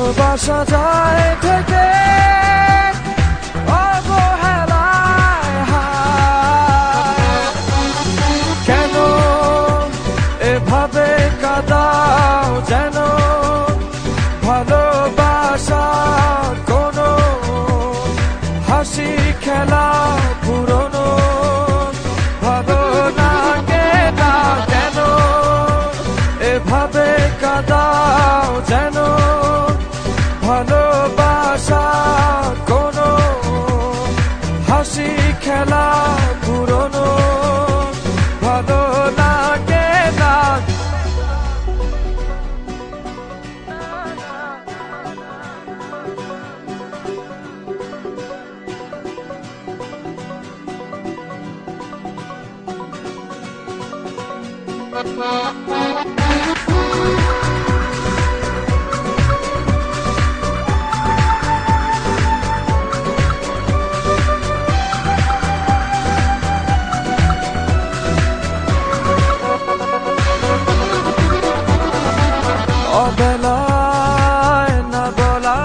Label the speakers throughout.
Speaker 1: ভালোবাসা যায় থেকে অবহেলায় হায়। কেন এভাবে কাঁদাও যেন ভালোবাসা কোনো হাসি খেলা পুরনো ভালো লাগে না। কেন এভাবে কাঁদাও যেন ভালোবাসা কোনো হাসি খেলা পুরনো ভালো লাগে না। অবেলায় না বলা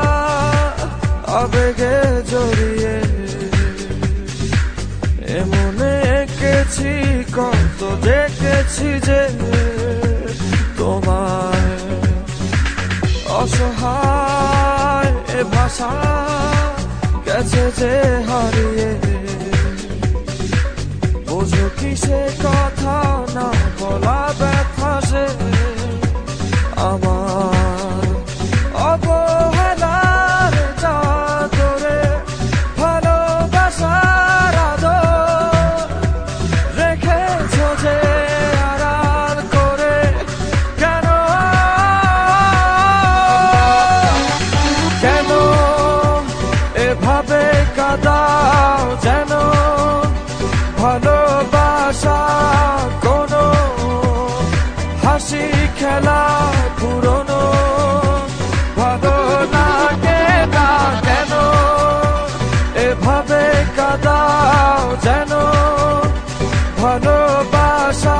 Speaker 1: আবেগে জড়িয়ে এমনে এঁকেছি কত দেখেছি যে তোমায় অসহায় এ ভাষা গেছে যে হারিয়ে বোঝো কি সে কথা না বলা ব্যথা সে আমার অবহেলার চাদরে ভালোবাসার আদর রেখেছ যে আড়াল করে। কেন কেন এভাবে কাঁদাও যেন ভালোবাসা কোনো হাসি খেলা পুরনো ভালো লাগে না। কেন এভাবে কাঁদাও যেন ভালোবাসা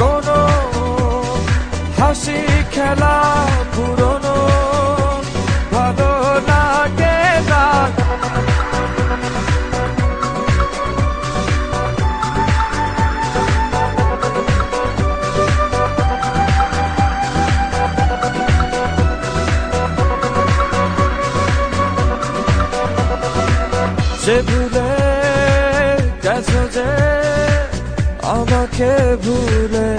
Speaker 1: কোনো হাসি খেলা পুরনো ভালো লাগে না। সে ভুলে গেছো যে আমাকে ভুলে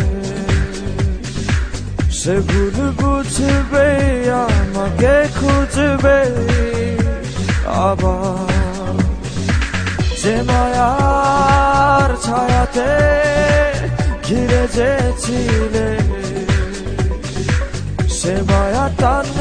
Speaker 1: সে ভুল বুঝবে আমাকে খুঁজবে আবার। যে মায়ার ছায়াতে ঘিরে যে ছিলে সে মায়া টান